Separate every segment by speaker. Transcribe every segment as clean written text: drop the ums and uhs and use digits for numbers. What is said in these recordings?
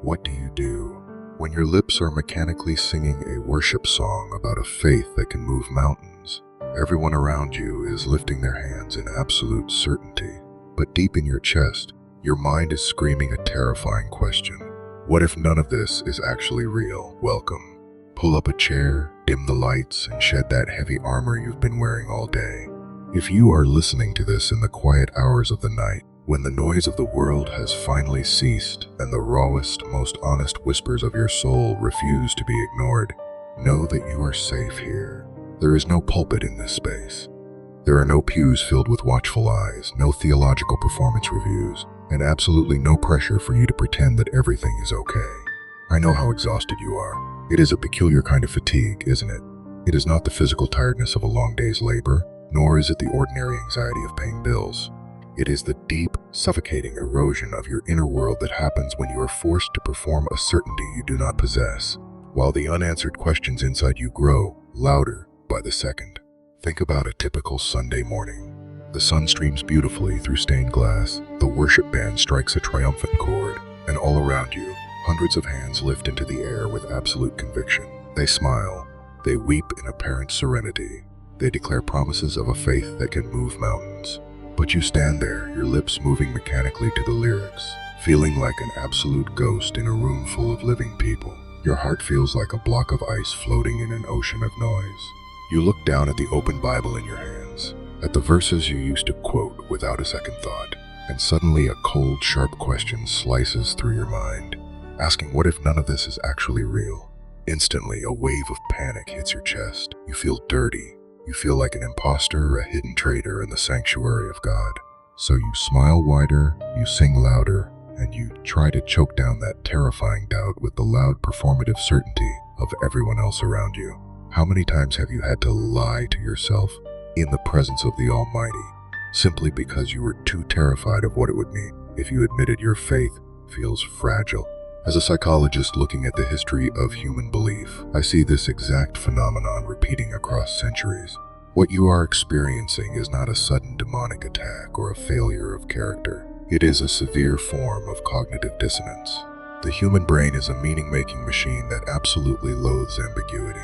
Speaker 1: What do you do when your lips are mechanically singing a worship song about a faith that can move mountains? Everyone around you is lifting their hands in absolute certainty, but deep in your chest, your mind is screaming a terrifying question. What if none of this is actually real? Welcome. Pull up a chair, dim the lights, and shed that heavy armor you've been wearing all day. If you are listening to this in the quiet hours of the night, when the noise of the world has finally ceased and the rawest, most honest whispers of your soul refuse to be ignored, know that you are safe here. There is no pulpit in this space. There are no pews filled with watchful eyes, no theological performance reviews, and absolutely no pressure for you to pretend that everything is okay. I know how exhausted you are. It is a peculiar kind of fatigue, isn't it? It is not the physical tiredness of a long day's labor, nor is it the ordinary anxiety of paying bills. It is the deep, suffocating erosion of your inner world that happens when you are forced to perform a certainty you do not possess, while the unanswered questions inside you grow louder by the second. Think about a typical Sunday morning. The sun streams beautifully through stained glass, the worship band strikes a triumphant chord, and all around you, hundreds of hands lift into the air with absolute conviction. They smile, they weep in apparent serenity, they declare promises of a faith that can move mountains. But you stand there, your lips moving mechanically to the lyrics, feeling like an absolute ghost in a room full of living people. Your heart feels like a block of ice floating in an ocean of noise. You look down at the open Bible in your hands, at the verses you used to quote without a second thought, and suddenly a cold, sharp question slices through your mind, asking what if none of this is actually real? Instantly, a wave of panic hits your chest. You feel dirty. You feel like an imposter, a hidden traitor in the sanctuary of God. So you smile wider, you sing louder, and you try to choke down that terrifying doubt with the loud performative certainty of everyone else around you. How many times have you had to lie to yourself in the presence of the Almighty, simply because you were too terrified of what it would mean if you admitted your faith feels fragile? As a psychologist looking at the history of human belief, I see this exact phenomenon repeating across centuries. What you are experiencing is not a sudden demonic attack or a failure of character. It is a severe form of cognitive dissonance. The human brain is a meaning-making machine that absolutely loathes ambiguity.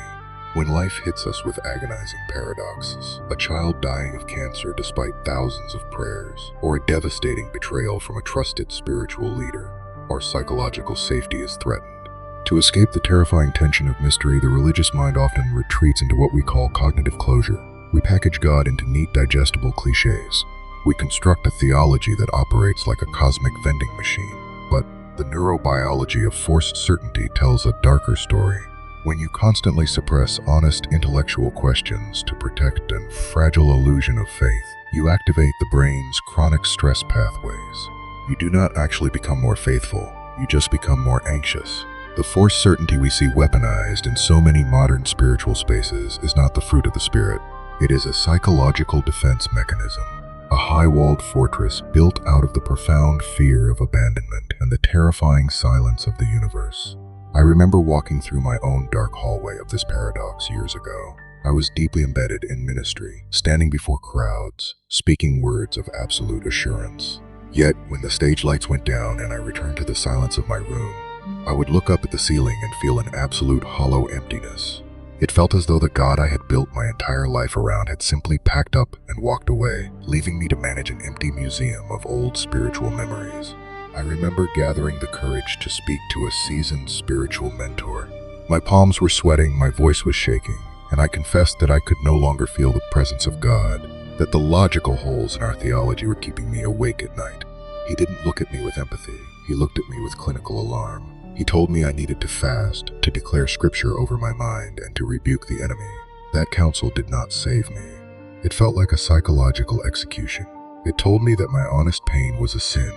Speaker 1: When life hits us with agonizing paradoxes, a child dying of cancer despite thousands of prayers, or a devastating betrayal from a trusted spiritual leader, our psychological safety is threatened. To escape the terrifying tension of mystery, the religious mind often retreats into what we call cognitive closure. We package God into neat, digestible cliches. We construct a theology that operates like a cosmic vending machine. But the neurobiology of forced certainty tells a darker story. When you constantly suppress honest intellectual questions to protect a fragile illusion of faith, you activate the brain's chronic stress pathways. You do not actually become more faithful, you just become more anxious. The forced certainty we see weaponized in so many modern spiritual spaces is not the fruit of the Spirit. It is a psychological defense mechanism, a high-walled fortress built out of the profound fear of abandonment and the terrifying silence of the universe. I remember walking through my own dark hallway of this paradox years ago. I was deeply embedded in ministry, standing before crowds, speaking words of absolute assurance. Yet, when the stage lights went down and I returned to the silence of my room, I would look up at the ceiling and feel an absolute hollow emptiness. It felt as though the God I had built my entire life around had simply packed up and walked away, leaving me to manage an empty museum of old spiritual memories. I remember gathering the courage to speak to a seasoned spiritual mentor. My palms were sweating, my voice was shaking, and I confessed that I could no longer feel the presence of God, that the logical holes in our theology were keeping me awake at night. He didn't look at me with empathy. He looked at me with clinical alarm. He told me I needed to fast, to declare scripture over my mind, and to rebuke the enemy. That counsel did not save me. It felt like a psychological execution. It told me that my honest pain was a sin,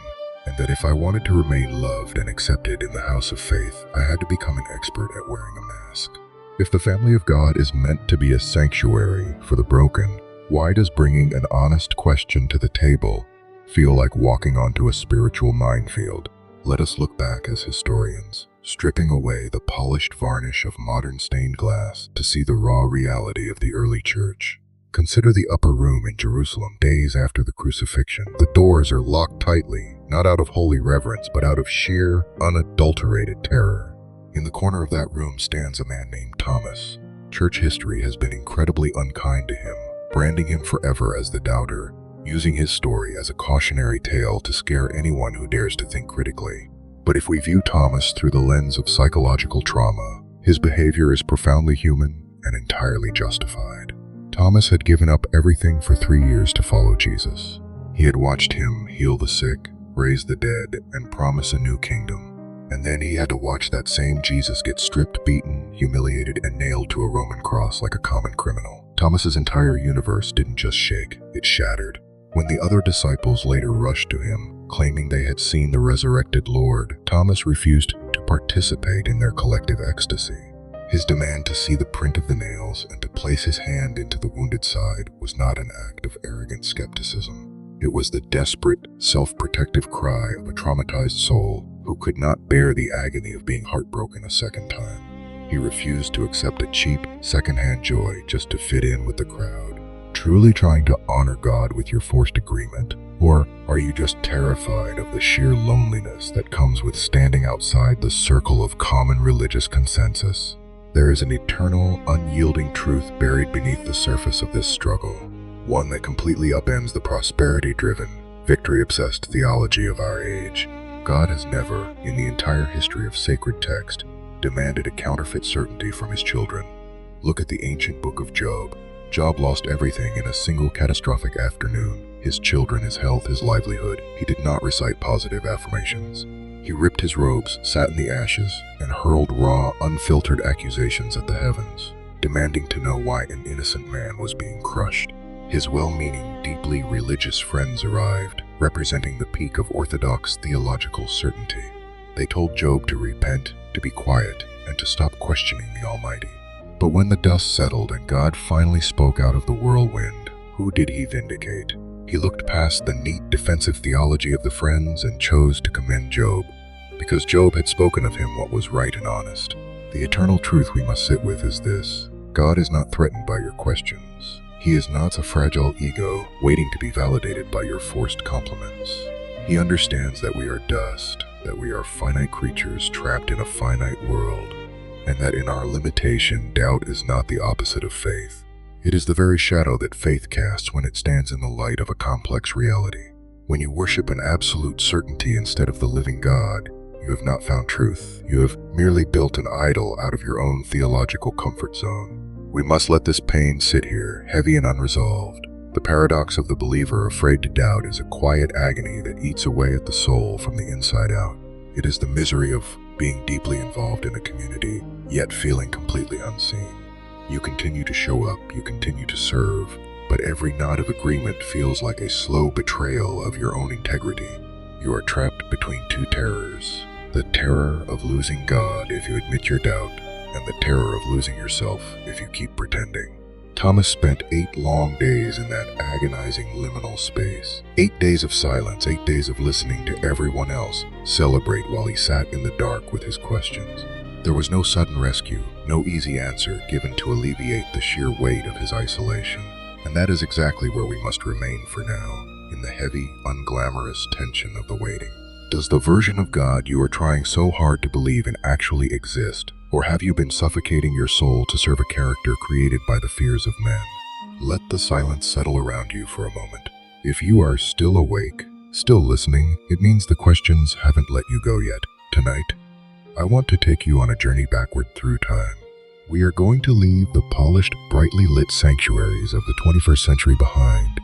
Speaker 1: and that if I wanted to remain loved and accepted in the house of faith, I had to become an expert at wearing a mask. If the family of God is meant to be a sanctuary for the broken, why does bringing an honest question to the table feel like walking onto a spiritual minefield? Let us look back as historians, stripping away the polished varnish of modern stained glass to see the raw reality of the early church. Consider the upper room in Jerusalem days after the crucifixion. The doors are locked tightly, not out of holy reverence, but out of sheer, unadulterated terror. In the corner of that room stands a man named Thomas. Church history has been incredibly unkind to him, branding him forever as the doubter, using his story as a cautionary tale to scare anyone who dares to think critically. But if we view Thomas through the lens of psychological trauma, his behavior is profoundly human and entirely justified. Thomas had given up everything for 3 years to follow Jesus. He had watched him heal the sick, raise the dead, and promise a new kingdom. And then he had to watch that same Jesus get stripped, beaten, humiliated, and nailed to a Roman cross like a common criminal. Thomas's entire universe didn't just shake, it shattered. When the other disciples later rushed to him, claiming they had seen the resurrected Lord, Thomas refused to participate in their collective ecstasy. His demand to see the print of the nails and to place his hand into the wounded side was not an act of arrogant skepticism. It was the desperate, self-protective cry of a traumatized soul who could not bear the agony of being heartbroken a second time. He refused to accept a cheap, second-hand joy just to fit in with the crowd. Truly trying to honor God with your forced agreement? Or are you just terrified of the sheer loneliness that comes with standing outside the circle of common religious consensus? There is an eternal, unyielding truth buried beneath the surface of this struggle, one that completely upends the prosperity-driven, victory-obsessed theology of our age. God has never, in the entire history of sacred text, demanded a counterfeit certainty from his children. Look at the ancient book of Job. Job lost everything in a single catastrophic afternoon. His children, his health, his livelihood. He did not recite positive affirmations. He ripped his robes, sat in the ashes, and hurled raw, unfiltered accusations at the heavens, demanding to know why an innocent man was being crushed. His well-meaning, deeply religious friends arrived, representing the peak of orthodox theological certainty. They told Job to repent, to be quiet, and to stop questioning the Almighty. But when the dust settled and God finally spoke out of the whirlwind, who did he vindicate? He looked past the neat defensive theology of the friends and chose to commend Job, because Job had spoken of him what was right and honest. The eternal truth we must sit with is this: God is not threatened by your questions. He is not a fragile ego waiting to be validated by your forced compliments. He understands that we are dust, that we are finite creatures trapped in a finite world, and that in our limitation, doubt is not the opposite of faith. It is the very shadow that faith casts when it stands in the light of a complex reality. When you worship an absolute certainty instead of the living God, you have not found truth. You have merely built an idol out of your own theological comfort zone. We must let this pain sit here, heavy and unresolved. The paradox of the believer afraid to doubt is a quiet agony that eats away at the soul from the inside out. It is the misery of being deeply involved in a community, yet feeling completely unseen. You continue to show up, you continue to serve, but every nod of agreement feels like a slow betrayal of your own integrity. You are trapped between two terrors: the terror of losing God if you admit your doubt, and the terror of losing yourself if you keep pretending. Thomas spent 8 long days in that agonizing liminal space. 8 days of silence, 8 days of listening to everyone else celebrate while he sat in the dark with his questions. There was no sudden rescue, no easy answer given to alleviate the sheer weight of his isolation. And that is exactly where we must remain for now, in the heavy, unglamorous tension of the waiting. Does the version of God you are trying so hard to believe in actually exist? Or have you been suffocating your soul to serve a character created by the fears of men? Let the silence settle around you for a moment. If you are still awake, still listening, it means the questions haven't let you go yet. Tonight, I want to take you on a journey backward through time. We are going to leave the polished, brightly lit sanctuaries of the 21st century behind,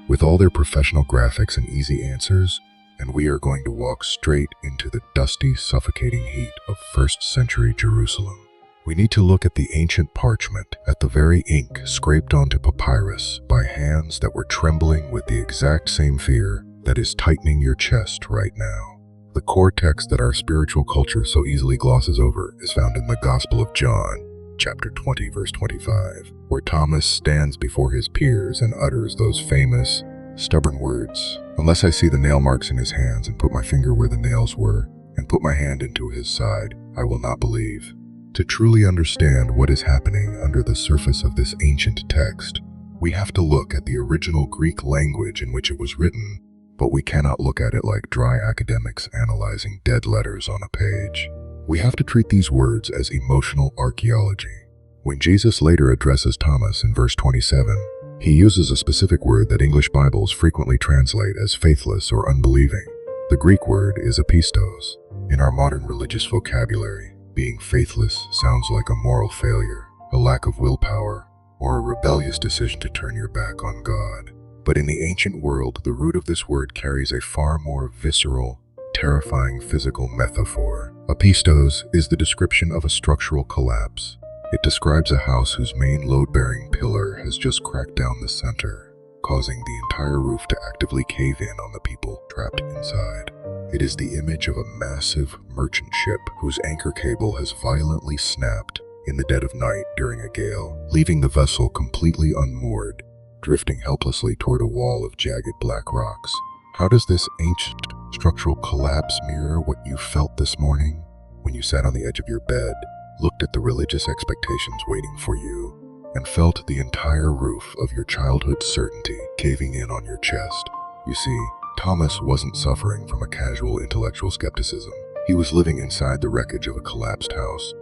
Speaker 1: with all their professional graphics and easy answers, and we are going to walk straight into the dusty, suffocating heat of 1st century Jerusalem. We need to look at the ancient parchment, at the very ink scraped onto papyrus by hands that were trembling with the exact same fear that is tightening your chest right now. The core text that our spiritual culture so easily glosses over is found in the Gospel of John, chapter 20, verse 25, where Thomas stands before his peers and utters those famous, stubborn words, "Unless I see the nail marks in his hands and put my finger where the nails were and put my hand into his side, I will not believe." To truly understand what is happening under the surface of this ancient text, we have to look at the original Greek language in which it was written. but we cannot look at it like dry academics analyzing dead letters on a page. We have to treat these words as emotional archaeology. When Jesus later addresses Thomas in verse 27, he uses a specific word that English Bibles frequently translate as faithless or unbelieving. The Greek word is apistos. In our modern religious vocabulary, being faithless sounds like a moral failure, a lack of willpower, or a rebellious decision to turn your back on God. But in the ancient world, the root of this word carries a far more visceral, terrifying physical metaphor. Apistos is the description of a structural collapse. It describes a house whose main load-bearing pillar has just cracked down the center, causing the entire roof to actively cave in on the people trapped inside. It is the image of a massive merchant ship whose anchor cable has violently snapped in the dead of night during a gale, leaving the vessel completely unmoored, drifting helplessly toward a wall of jagged black rocks. How does this ancient structural collapse mirror what you felt this morning when you sat on the edge of your bed, looked at the religious expectations waiting for you, and felt the entire roof of your childhood certainty caving in on your chest? You see, Thomas wasn't suffering from a casual intellectual skepticism. He was living inside the wreckage of a collapsed house.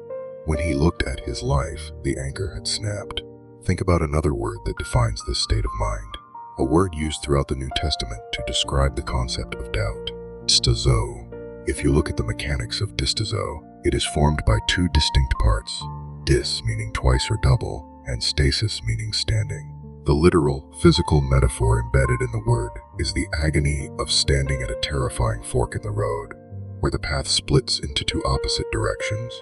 Speaker 1: When he looked at his life, the anchor had snapped. Think about another word that defines this state of mind, a word used throughout the New Testament to describe the concept of doubt: distazo. If you look at the mechanics of distazo, it is formed by two distinct parts, dis meaning twice or double, and stasis meaning standing. The literal, physical metaphor embedded in the word is the agony of standing at a terrifying fork in the road, where the path splits into two opposite directions,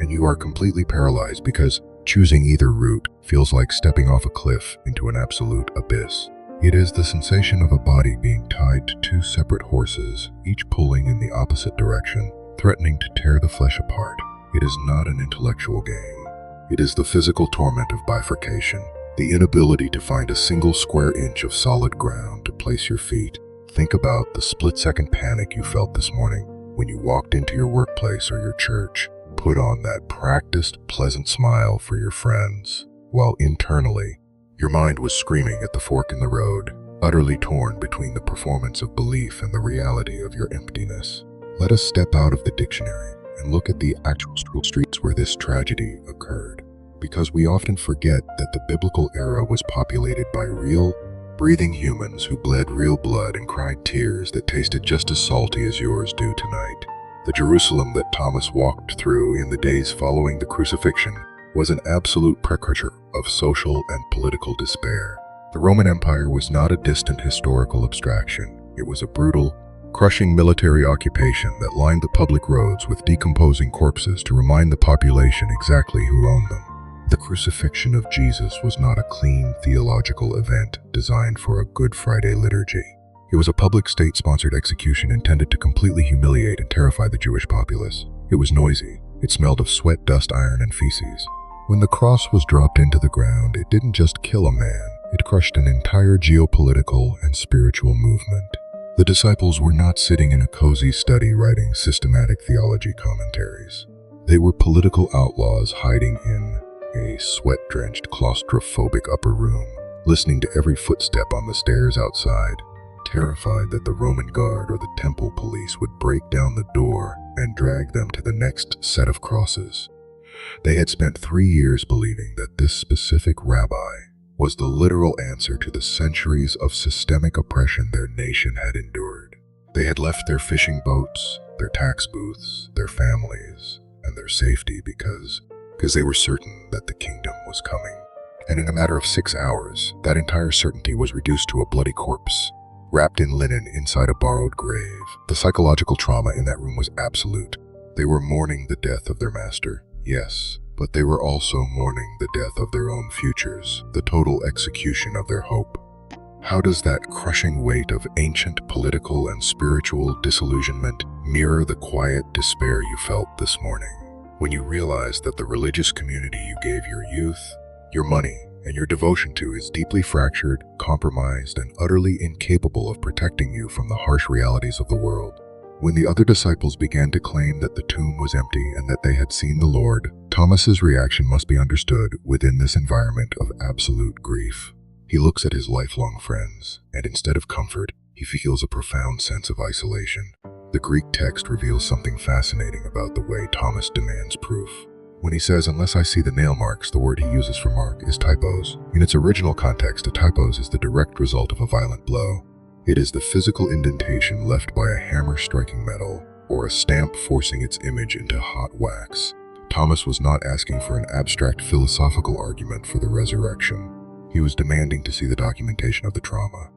Speaker 1: and you are completely paralyzed because choosing either route feels like stepping off a cliff into an absolute abyss. It is the sensation of a body being tied to two separate horses, each pulling in the opposite direction, threatening to tear the flesh apart. It is not an intellectual game. It is the physical torment of bifurcation, the inability to find a single square inch of solid ground to place your feet. Think about the split-second panic you felt this morning when you walked into your workplace or your church, put on that practiced, pleasant smile for your friends, while internally, your mind was screaming at the fork in the road, utterly torn between the performance of belief and the reality of your emptiness. Let us step out of the dictionary and look at the actual streets where this tragedy occurred, because we often forget that the biblical era was populated by real, breathing humans who bled real blood and cried tears that tasted just as salty as yours do tonight. The Jerusalem that Thomas walked through in the days following the crucifixion was an absolute precursor of social and political despair. The Roman Empire was not a distant historical abstraction. It was a brutal, crushing military occupation that lined the public roads with decomposing corpses to remind the population exactly who owned them. The crucifixion of Jesus was not a clean theological event designed for a Good Friday liturgy. It was a public state-sponsored execution intended to completely humiliate and terrify the Jewish populace. It was noisy. It smelled of sweat, dust, iron, and feces. When the cross was dropped into the ground, it didn't just kill a man, it crushed an entire geopolitical and spiritual movement. The disciples were not sitting in a cozy study writing systematic theology commentaries. They were political outlaws hiding in a sweat-drenched, claustrophobic upper room, listening to every footstep on the stairs outside, terrified that the Roman guard or the temple police would break down the door and drag them to the next set of crosses. They had spent 3 years believing that this specific rabbi was the literal answer to the centuries of systemic oppression their nation had endured. They had left their fishing boats, their tax booths, their families, and their safety because they were certain that the kingdom was coming. And in a matter of 6 hours, that entire certainty was reduced to a bloody corpse, wrapped in linen inside a borrowed grave. The psychological trauma in that room was absolute. They were mourning the death of their master, yes, but they were also mourning the death of their own futures, the total execution of their hope. How does that crushing weight of ancient political and spiritual disillusionment mirror the quiet despair you felt this morning, when you realized that the religious community you gave your youth, your money, and your devotion to is deeply fractured, compromised, and utterly incapable of protecting you from the harsh realities of the world? When the other disciples began to claim that the tomb was empty and that they had seen the Lord, Thomas's reaction must be understood within this environment of absolute grief. He looks at his lifelong friends, and instead of comfort, He feels a profound sense of isolation. The Greek text reveals something fascinating about the way Thomas demands proof. When he says, "Unless I see the nail marks," the word he uses for mark is typos. In its original context, a typos is the direct result of a violent blow. It is the physical indentation left by a hammer striking metal, or a stamp forcing its image into hot wax. Thomas was not asking for an abstract philosophical argument for the resurrection. He was demanding to see the documentation of the trauma.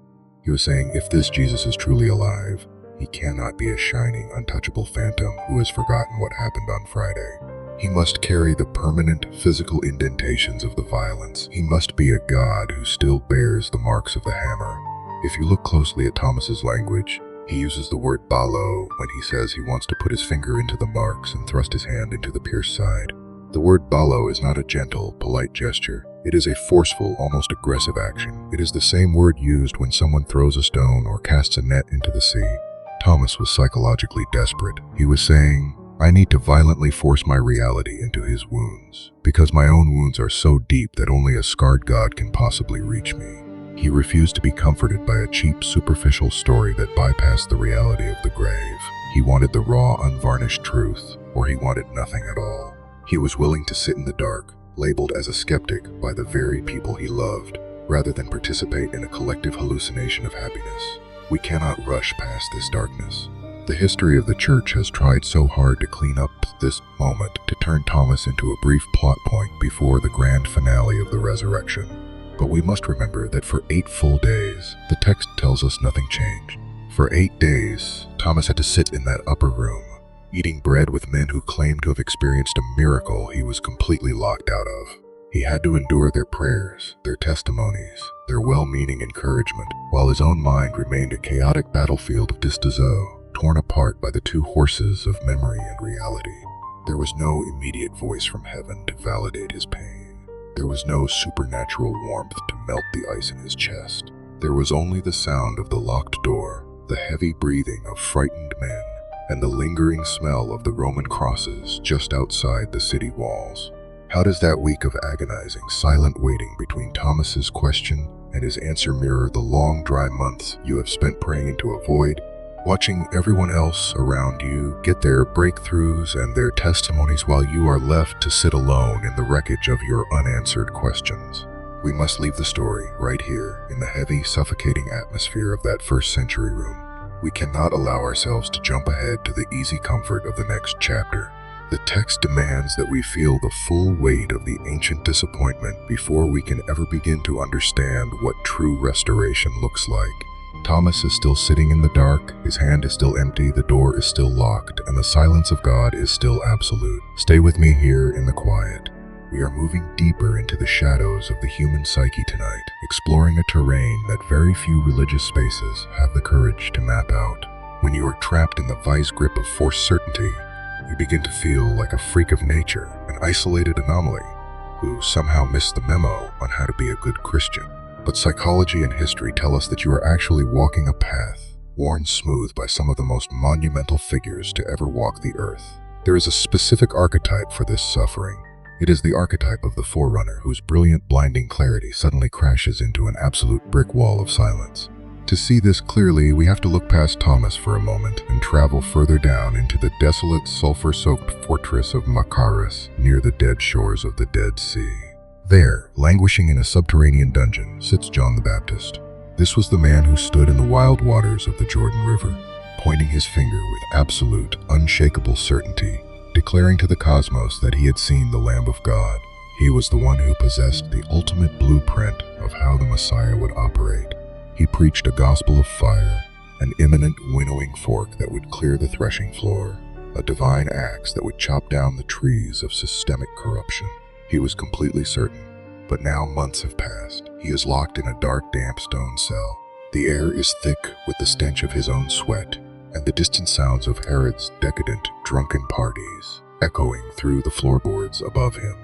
Speaker 1: He was saying, if this Jesus is truly alive, he cannot be a shining, untouchable phantom who has forgotten what happened on Friday. He must carry the permanent physical indentations of the violence. He must be a God who still bears the marks of the hammer. If you look closely at Thomas's language, he uses the word balo when he says he wants to put his finger into the marks and thrust his hand into the pierced side. The word balo is not a gentle, polite gesture. It is a forceful, almost aggressive action. It is the same word used when someone throws a stone or casts a net into the sea. Thomas was psychologically desperate. He was saying, I need to violently force my reality into his wounds, because my own wounds are so deep that only a scarred God can possibly reach me. He refused to be comforted by a cheap, superficial story that bypassed the reality of the grave. He wanted the raw, unvarnished truth, or he wanted nothing at all. He was willing to sit in the dark, labeled as a skeptic by the very people he loved, rather than participate in a collective hallucination of happiness. We cannot rush past this darkness. The history of the church has tried so hard to clean up this moment, to turn Thomas into a brief plot point before the grand finale of the resurrection. But we must remember that for 8 full days, the text tells us nothing changed. For 8 days, Thomas had to sit in that upper room, eating bread with men who claimed to have experienced a miracle he was completely locked out of. He had to endure their prayers, their testimonies, their well-meaning encouragement, while his own mind remained a chaotic battlefield of distazo, torn apart by the two horses of memory and reality. There was no immediate voice from heaven to validate his pain. There was no supernatural warmth to melt the ice in his chest. There was only the sound of the locked door, the heavy breathing of frightened men, and the lingering smell of the Roman crosses just outside the city walls. How does that week of agonizing, silent waiting between Thomas's question and his answer mirror the long, dry months you have spent praying into a void, watching everyone else around you get their breakthroughs and their testimonies while you are left to sit alone in the wreckage of your unanswered questions? We must leave the story right here in the heavy, suffocating atmosphere of that first century room. We cannot allow ourselves to jump ahead to the easy comfort of the next chapter. The text demands that we feel the full weight of the ancient disappointment before we can ever begin to understand what true restoration looks like. Thomas is still sitting in the dark, his hand is still empty, the door is still locked, and the silence of God is still absolute. Stay with me here in the quiet. We are moving deeper into the shadows of the human psyche tonight, exploring a terrain that very few religious spaces have the courage to map out. When you are trapped in the vice grip of forced certainty, you begin to feel like a freak of nature, an isolated anomaly, who somehow missed the memo on how to be a good Christian. But psychology and history tell us that you are actually walking a path, worn smooth by some of the most monumental figures to ever walk the earth. There is a specific archetype for this suffering. It is the archetype of the forerunner whose brilliant, blinding clarity suddenly crashes into an absolute brick wall of silence. To see this clearly, we have to look past Thomas for a moment and travel further down into the desolate, sulfur-soaked fortress of Machaerus near the dead shores of the Dead Sea. There, languishing in a subterranean dungeon, sits John the Baptist. This was the man who stood in the wild waters of the Jordan River, pointing his finger with absolute, unshakable certainty, declaring to the cosmos that he had seen the Lamb of God. He was the one who possessed the ultimate blueprint of how the Messiah would operate. He preached a gospel of fire, an imminent winnowing fork that would clear the threshing floor, a divine axe that would chop down the trees of systemic corruption. He was completely certain, but now months have passed. He is locked in a dark, damp stone cell. The air is thick with the stench of his own sweat, and the distant sounds of Herod's decadent, drunken parties echoing through the floorboards above him.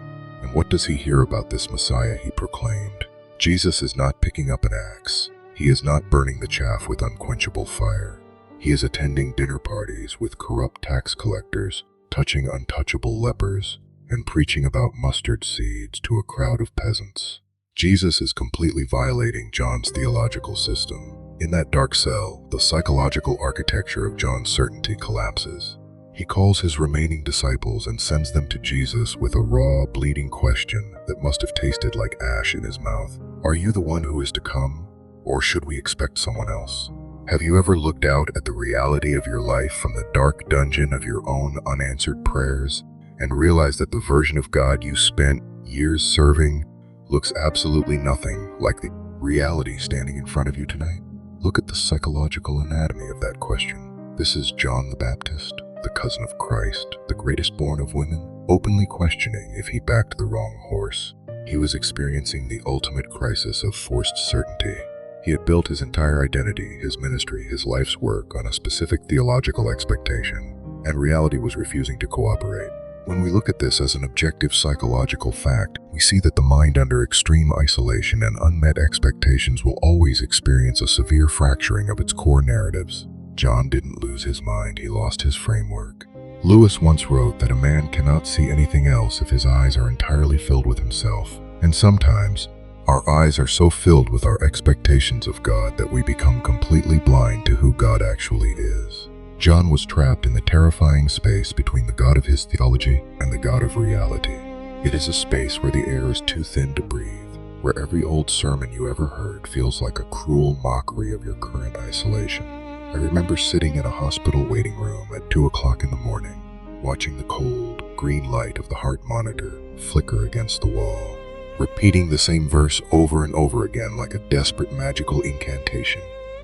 Speaker 1: And what does he hear about this Messiah he proclaimed? Jesus is not picking up an axe. He is not burning the chaff with unquenchable fire. He is attending dinner parties with corrupt tax collectors, touching untouchable lepers, and preaching about mustard seeds to a crowd of peasants. Jesus is completely violating John's theological system. In that dark cell, the psychological architecture of John's certainty collapses. He calls his remaining disciples and sends them to Jesus with a raw, bleeding question that must have tasted like ash in his mouth. Are you the one who is to come, or should we expect someone else? Have you ever looked out at the reality of your life from the dark dungeon of your own unanswered prayers and realized that the version of God you spent years serving looks absolutely nothing like the reality standing in front of you tonight? Look at the psychological anatomy of that question. This is John the Baptist, the cousin of Christ, the greatest born of women, openly questioning if he backed the wrong horse. He was experiencing the ultimate crisis of forced certainty. He had built his entire identity, his ministry, his life's work on a specific theological expectation, and reality was refusing to cooperate. When we look at this as an objective psychological fact, we see that the mind under extreme isolation and unmet expectations will always experience a severe fracturing of its core narratives. John didn't lose his mind, he lost his framework. Lewis once wrote that a man cannot see anything else if his eyes are entirely filled with himself. And sometimes, our eyes are so filled with our expectations of God that we become completely blind to who God actually is. John was trapped in the terrifying space between the God of his theology and the God of reality. It is a space where the air is too thin to breathe, where every old sermon you ever heard feels like a cruel mockery of your current isolation. I remember sitting in a hospital waiting room at 2 o'clock in the morning, watching the cold, green light of the heart monitor flicker against the wall, repeating the same verse over and over again like a desperate magical incantation.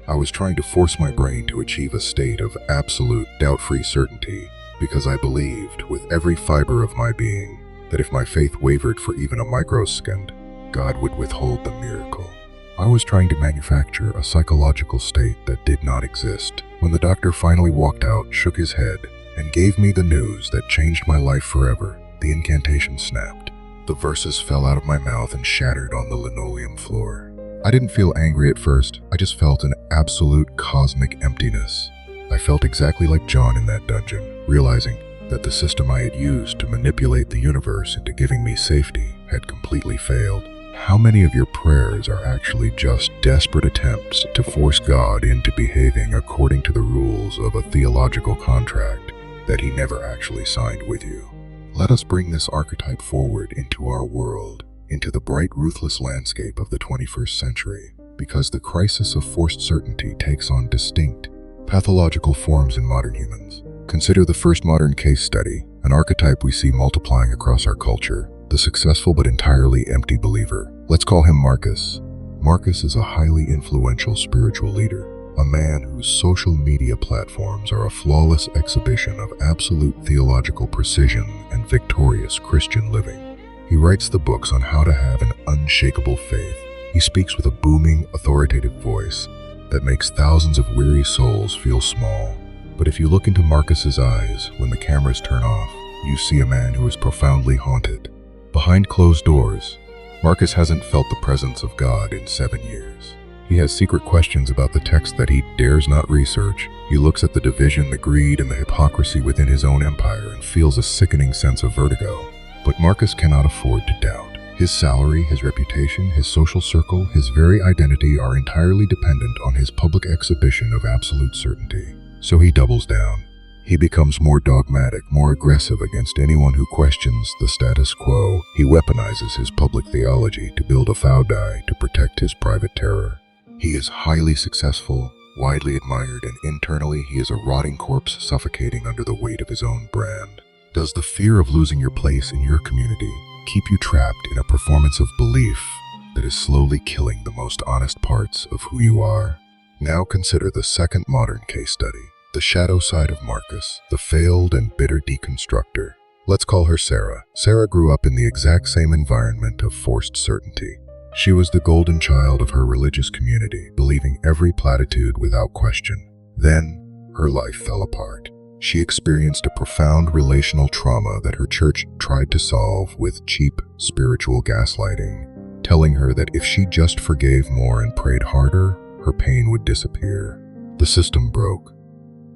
Speaker 1: I was trying to force my brain to achieve a state of absolute, doubt-free certainty because I believed with every fiber of my being that if my faith wavered for even a microsecond, God would withhold the miracle. I was trying to manufacture a psychological state that did not exist. When the doctor finally walked out, shook his head, and gave me the news that changed my life forever, the incantation snapped. The verses fell out of my mouth and shattered on the linoleum floor. I didn't feel angry at first, I just felt an absolute cosmic emptiness. I felt exactly like John in that dungeon, realizing that the system I had used to manipulate the universe into giving me safety had completely failed. How many of your prayers are actually just desperate attempts to force God into behaving according to the rules of a theological contract that he never actually signed with you? Let us bring this archetype forward into our world, into the bright, ruthless landscape of the 21st century, because the crisis of forced certainty takes on distinct, pathological forms in modern humans. Consider the first modern case study, an archetype we see multiplying across our culture, the successful but entirely empty believer. Let's call him Marcus. Marcus is a highly influential spiritual leader, a man whose social media platforms are a flawless exhibition of absolute theological precision and victorious Christian living. He writes the books on how to have an unshakable faith. He speaks with a booming, authoritative voice that makes thousands of weary souls feel small. But if you look into Marcus's eyes when the cameras turn off, you see a man who is profoundly haunted. Behind closed doors, Marcus hasn't felt the presence of God in 7 years. He has secret questions about the text that he dares not research. He looks at the division, the greed, and the hypocrisy within his own empire and feels a sickening sense of vertigo. But Marcus cannot afford to doubt. His salary, his reputation, his social circle, his very identity are entirely dependent on his public exhibition of absolute certainty. So he doubles down. He becomes more dogmatic, more aggressive against anyone who questions the status quo. He weaponizes his public theology to build a Faudai to protect his private terror. He is highly successful, widely admired, and internally he is a rotting corpse suffocating under the weight of his own brand. Does the fear of losing your place in your community keep you trapped in a performance of belief that is slowly killing the most honest parts of who you are? Now consider the second modern case study, the shadow side of Marcus, the failed and bitter deconstructor. Let's call her Sarah. Sarah grew up in the exact same environment of forced certainty. She was the golden child of her religious community, believing every platitude without question. Then, her life fell apart. She experienced a profound relational trauma that her church tried to solve with cheap spiritual gaslighting, telling her that if she just forgave more and prayed harder, her pain would disappear. The system broke.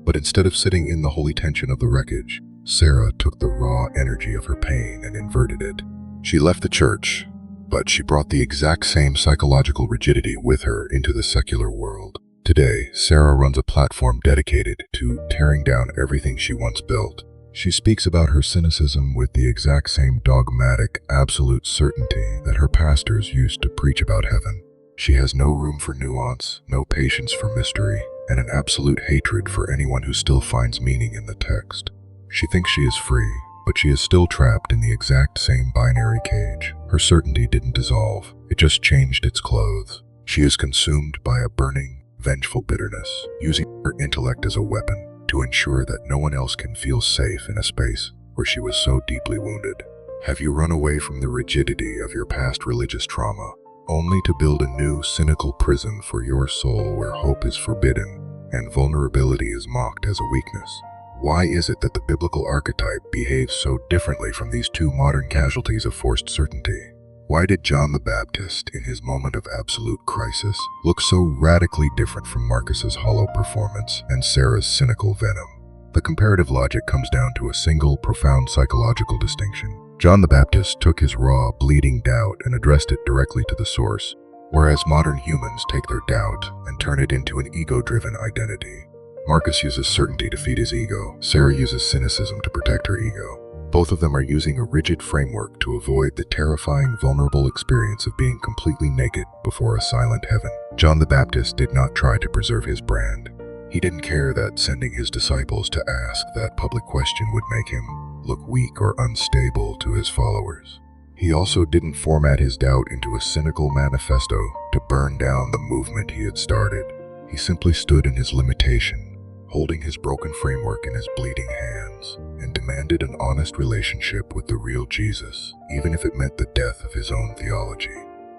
Speaker 1: But instead of sitting in the holy tension of the wreckage, Sarah took the raw energy of her pain and inverted it. She left the church, but she brought the exact same psychological rigidity with her into the secular world. Today, Sarah runs a platform dedicated to tearing down everything she once built. She speaks about her cynicism with the exact same dogmatic, absolute certainty that her pastors used to preach about heaven. She has no room for nuance, no patience for mystery, and an absolute hatred for anyone who still finds meaning in the text. She thinks she is free, but she is still trapped in the exact same binary cage. Her certainty didn't dissolve, it just changed its clothes. She is consumed by a burning, vengeful bitterness, using her intellect as a weapon to ensure that no one else can feel safe in a space where she was so deeply wounded. Have you run away from the rigidity of your past religious trauma, only to build a new, cynical prison for your soul where hope is forbidden and vulnerability is mocked as a weakness? Why is it that the biblical archetype behaves so differently from these two modern casualties of forced certainty? Why did John the Baptist, in his moment of absolute crisis, look so radically different from Marcus's hollow performance and Sarah's cynical venom? The comparative logic comes down to a single, profound psychological distinction. John the Baptist took his raw, bleeding doubt and addressed it directly to the source, whereas modern humans take their doubt and turn it into an ego-driven identity. Marcus uses certainty to feed his ego. Sarah uses cynicism to protect her ego. Both of them are using a rigid framework to avoid the terrifying, vulnerable experience of being completely naked before a silent heaven. John the Baptist did not try to preserve his brand. He didn't care that sending his disciples to ask that public question would make him look weak or unstable to his followers. He also didn't format his doubt into a cynical manifesto to burn down the movement he had started. He simply stood in his limitation, holding his broken framework in his bleeding hands, and demanded an honest relationship with the real Jesus, even if it meant the death of his own theology.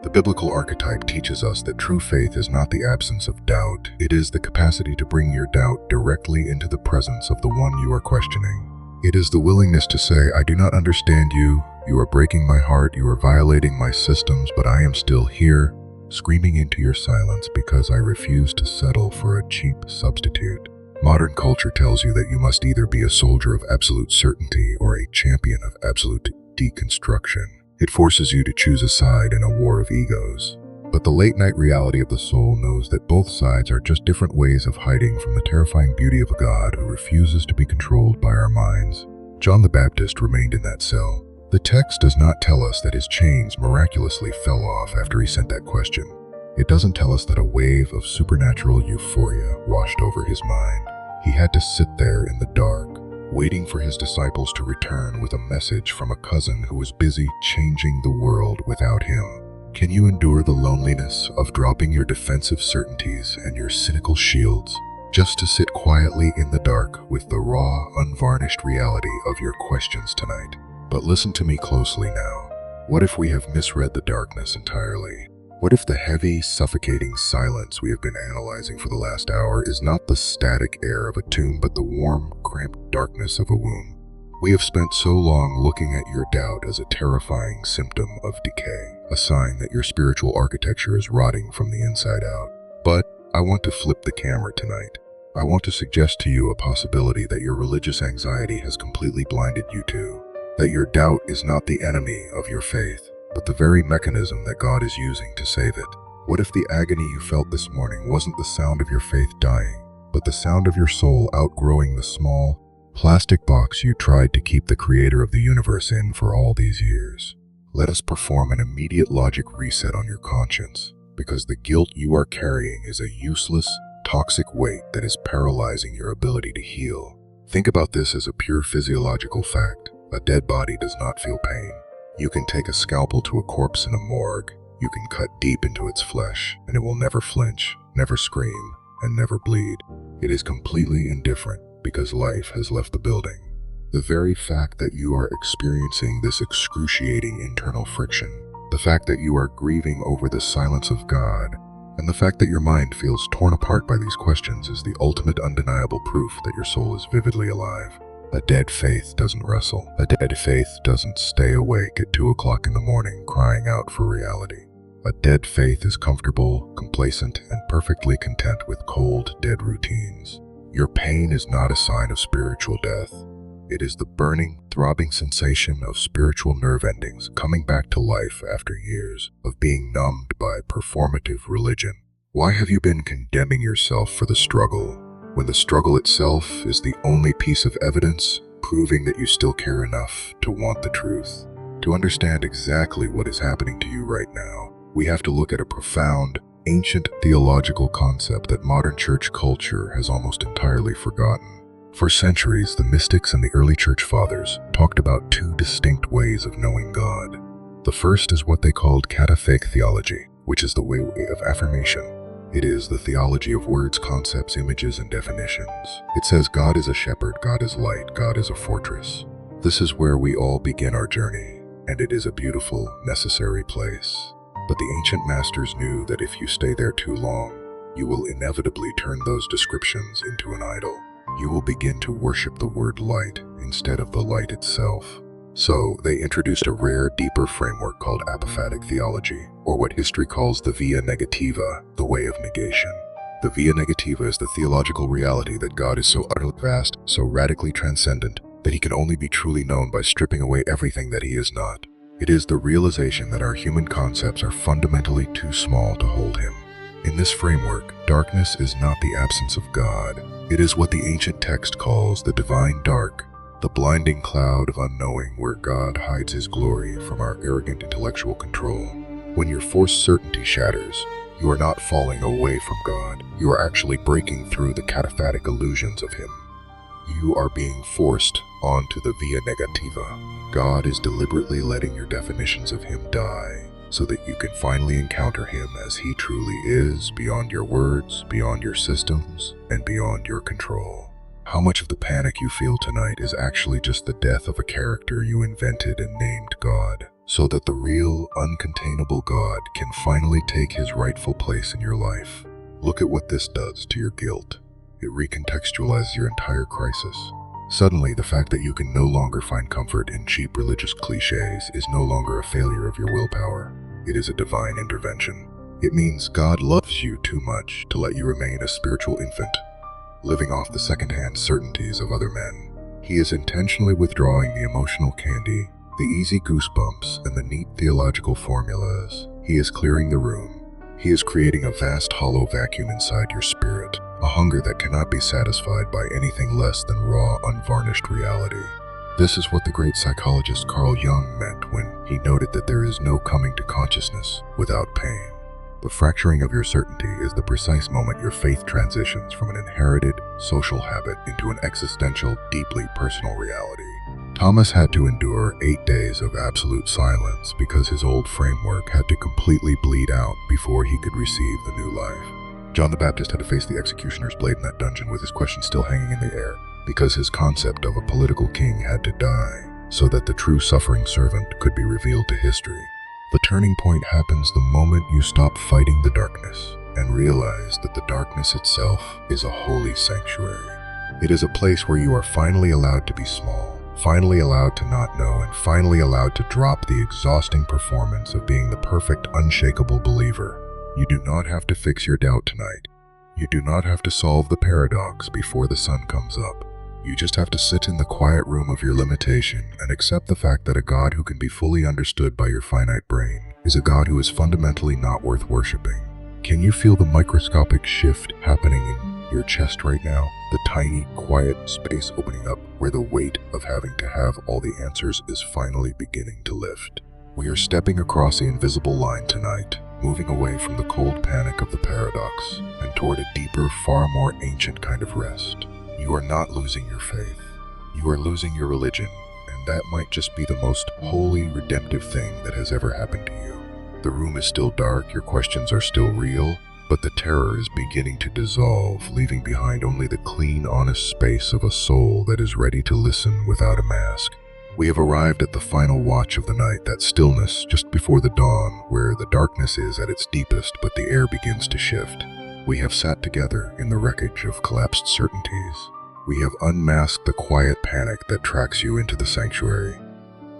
Speaker 1: The biblical archetype teaches us that true faith is not the absence of doubt, it is the capacity to bring your doubt directly into the presence of the one you are questioning. It is the willingness to say, I do not understand you, you are breaking my heart, you are violating my systems, but I am still here, screaming into your silence because I refuse to settle for a cheap substitute. Modern culture tells you that you must either be a soldier of absolute certainty or a champion of absolute deconstruction. It forces you to choose a side in a war of egos. But the late-night reality of the soul knows that both sides are just different ways of hiding from the terrifying beauty of a God who refuses to be controlled by our minds. John the Baptist remained in that cell. The text does not tell us that his chains miraculously fell off after he sent that question. It doesn't tell us that a wave of supernatural euphoria washed over his mind. He had to sit there in the dark, waiting for his disciples to return with a message from a cousin who was busy changing the world without him. Can you endure the loneliness of dropping your defensive certainties and your cynical shields, just to sit quietly in the dark with the raw, unvarnished reality of your questions tonight? But listen to me closely now. What if we have misread the darkness entirely? What if the heavy, suffocating silence we have been analyzing for the last hour is not the static air of a tomb, but the warm, cramped darkness of a womb? We have spent so long looking at your doubt as a terrifying symptom of decay, a sign that your spiritual architecture is rotting from the inside out. But I want to flip the camera tonight. I want to suggest to you a possibility that your religious anxiety has completely blinded you to, that your doubt is not the enemy of your faith, but the very mechanism that God is using to save it. What if the agony you felt this morning wasn't the sound of your faith dying, but the sound of your soul outgrowing the small, plastic box you tried to keep the creator of the universe in for all these years? Let us perform an immediate logic reset on your conscience, because the guilt you are carrying is a useless, toxic weight that is paralyzing your ability to heal. Think about this as a pure physiological fact. A dead body does not feel pain. You can take a scalpel to a corpse in a morgue. You can cut deep into its flesh, and it will never flinch, never scream, and never bleed. It is completely indifferent because life has left the building. The very fact that you are experiencing this excruciating internal friction, the fact that you are grieving over the silence of God, and the fact that your mind feels torn apart by these questions is the ultimate undeniable proof that your soul is vividly alive. A dead faith doesn't wrestle. A dead faith doesn't stay awake at 2 o'clock in the morning crying out for reality. A dead faith is comfortable, complacent, and perfectly content with cold, dead routines. Your pain is not a sign of spiritual death. It is the burning, throbbing sensation of spiritual nerve endings coming back to life after years of being numbed by performative religion. Why have you been condemning yourself for the struggle, when the struggle itself is the only piece of evidence proving that you still care enough to want the truth? To understand exactly what is happening to you right now, we have to look at a profound, ancient theological concept that modern church culture has almost entirely forgotten. For centuries, the mystics and the early church fathers talked about two distinct ways of knowing God. The first is what they called cataphatic theology, which is the way of affirmation. It is the theology of words, concepts, images, and definitions. It says God is a shepherd, God is light, God is a fortress. This is where we all begin our journey, and it is a beautiful, necessary place. But the ancient masters knew that if you stay there too long, you will inevitably turn those descriptions into an idol. You will begin to worship the word light instead of the light itself. So they introduced a rare, deeper framework called apophatic theology, or what history calls the via negativa, the way of negation. The via negativa is the theological reality that God is so utterly vast, so radically transcendent, that he can only be truly known by stripping away everything that he is not. It is the realization that our human concepts are fundamentally too small to hold him. In this framework, darkness is not the absence of God. It is what the ancient text calls the divine dark, the blinding cloud of unknowing where God hides his glory from our arrogant intellectual control. When your forced certainty shatters, you are not falling away from God. You are actually breaking through the cataphatic illusions of him. You are being forced onto the via negativa. God is deliberately letting your definitions of him die so that you can finally encounter him as he truly is, beyond your words, beyond your systems, and beyond your control. How much of the panic you feel tonight is actually just the death of a character you invented and named God, so that the real, uncontainable God can finally take his rightful place in your life? Look at what this does to your guilt. It recontextualizes your entire crisis. Suddenly, the fact that you can no longer find comfort in cheap religious cliches is no longer a failure of your willpower. It is a divine intervention. It means God loves you too much to let you remain a spiritual infant, living off the secondhand certainties of other men. He is intentionally withdrawing the emotional candy, the easy goosebumps, and the neat theological formulas. He is clearing the room. He is creating a vast hollow vacuum inside your spirit, a hunger that cannot be satisfied by anything less than raw, unvarnished reality. This is what the great psychologist Carl Jung meant when he noted that there is no coming to consciousness without pain. The fracturing of your certainty is the precise moment your faith transitions from an inherited social habit into an existential, deeply personal reality. Thomas had to endure 8 days of absolute silence because his old framework had to completely bleed out before he could receive the new life. John the Baptist had to face the executioner's blade in that dungeon with his question still hanging in the air, because his concept of a political king had to die so that the true suffering servant could be revealed to history. The turning point happens the moment you stop fighting the darkness and realize that the darkness itself is a holy sanctuary. It is a place where you are finally allowed to be small, finally allowed to not know, and finally allowed to drop the exhausting performance of being the perfect, unshakable believer. You do not have to fix your doubt tonight. You do not have to solve the paradox before the sun comes up. You just have to sit in the quiet room of your limitation and accept the fact that a God who can be fully understood by your finite brain is a God who is fundamentally not worth worshiping. Can you feel the microscopic shift happening in your chest right now? The tiny, quiet space opening up where the weight of having to have all the answers is finally beginning to lift. We are stepping across the invisible line tonight, moving away from the cold panic of the paradox and toward a deeper, far more ancient kind of rest. You are not losing your faith. You are losing your religion, and that might just be the most holy, redemptive thing that has ever happened to you. The room is still dark, your questions are still real, but the terror is beginning to dissolve, leaving behind only the clean, honest space of a soul that is ready to listen without a mask. We have arrived at the final watch of the night, that stillness just before the dawn, where the darkness is at its deepest, but the air begins to shift. We have sat together in the wreckage of collapsed certainties. We have unmasked the quiet panic that tracks you into the sanctuary.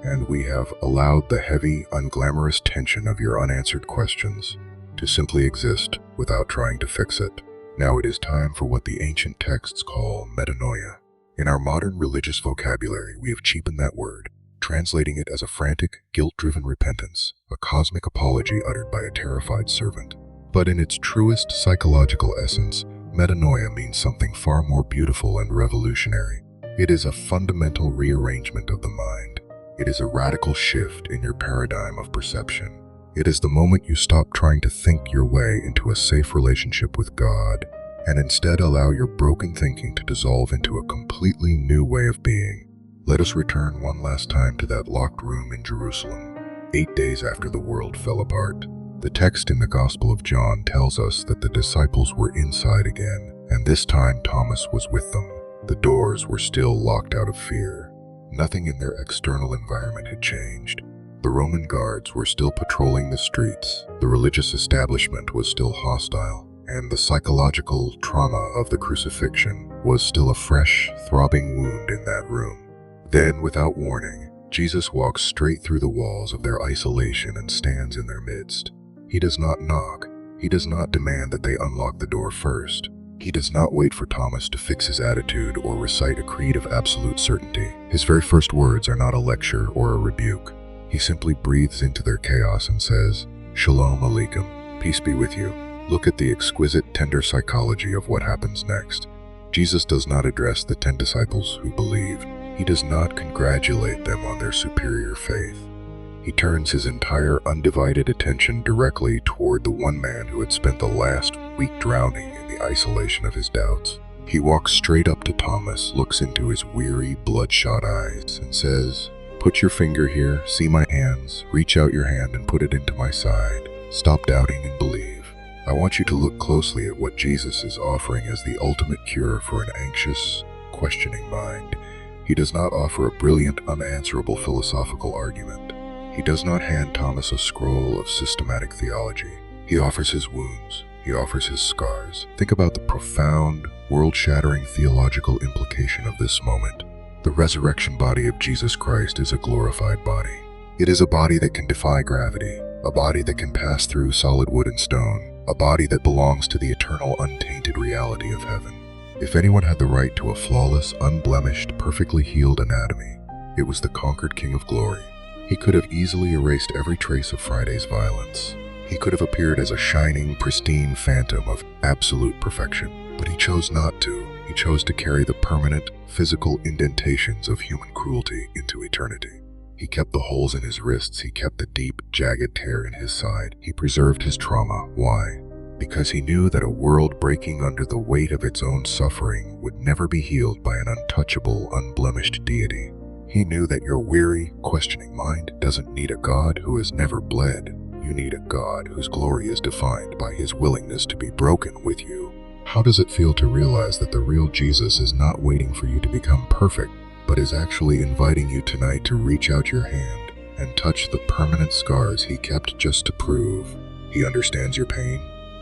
Speaker 1: And we have allowed the heavy, unglamorous tension of your unanswered questions to simply exist without trying to fix it. Now it is time for what the ancient texts call metanoia. In our modern religious vocabulary, we have cheapened that word, translating it as a frantic, guilt-driven repentance, a cosmic apology uttered by a terrified servant. But in its truest psychological essence, metanoia means something far more beautiful and revolutionary. It is a fundamental rearrangement of the mind. It is a radical shift in your paradigm of perception. It is the moment you stop trying to think your way into a safe relationship with God and instead allow your broken thinking to dissolve into a completely new way of being. Let us return one last time to that locked room in Jerusalem, 8 days after the world fell apart. The text in the Gospel of John tells us that the disciples were inside again, and this time Thomas was with them. The doors were still locked out of fear. Nothing in their external environment had changed. The Roman guards were still patrolling the streets, the religious establishment was still hostile, and the psychological trauma of the crucifixion was still a fresh, throbbing wound in that room. Then, without warning, Jesus walks straight through the walls of their isolation and stands in their midst. He does not knock. He does not demand that they unlock the door first. He does not wait for Thomas to fix his attitude or recite a creed of absolute certainty. His very first words are not a lecture or a rebuke. He simply breathes into their chaos and says, "Shalom Aleichem, peace be with you." Look at the exquisite, tender psychology of what happens next. Jesus does not address the 10 disciples who believed. He does not congratulate them on their superior faith. He turns his entire undivided attention directly toward the one man who had spent the last week drowning in the isolation of his doubts. He walks straight up to Thomas, looks into his weary, bloodshot eyes, and says, "Put your finger here, see my hands, reach out your hand and put it into my side. Stop doubting and believe." I want you to look closely at what Jesus is offering as the ultimate cure for an anxious, questioning mind. He does not offer a brilliant, unanswerable philosophical argument. He does not hand Thomas a scroll of systematic theology. He offers his wounds. He offers his scars. Think about the profound, world-shattering theological implication of this moment. The resurrection body of Jesus Christ is a glorified body. It is a body that can defy gravity, a body that can pass through solid wood and stone, a body that belongs to the eternal, untainted reality of heaven. If anyone had the right to a flawless, unblemished, perfectly healed anatomy, it was the conquered King of Glory. He could have easily erased every trace of Friday's violence. He could have appeared as a shining, pristine phantom of absolute perfection, but he chose not to. He chose to carry the permanent, physical indentations of human cruelty into eternity. He kept the holes in his wrists. He kept the deep, jagged tear in his side. He preserved his trauma. Why? Because he knew that a world breaking under the weight of its own suffering would never be healed by an untouchable, unblemished deity. He knew that your weary, questioning mind doesn't need a God who has never bled. You need a God whose glory is defined by his willingness to be broken with you. How does it feel to realize that the real Jesus is not waiting for you to become perfect, but is actually inviting you tonight to reach out your hand and touch the permanent scars he kept just to prove he understands your pain?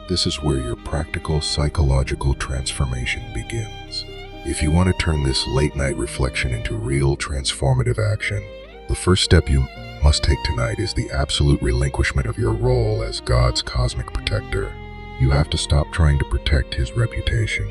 Speaker 1: This is where your practical psychological transformation begins. If you want to turn this late-night reflection into real transformative action, the first step you must take tonight is the absolute relinquishment of your role as God's cosmic protector. You have to stop trying to protect his reputation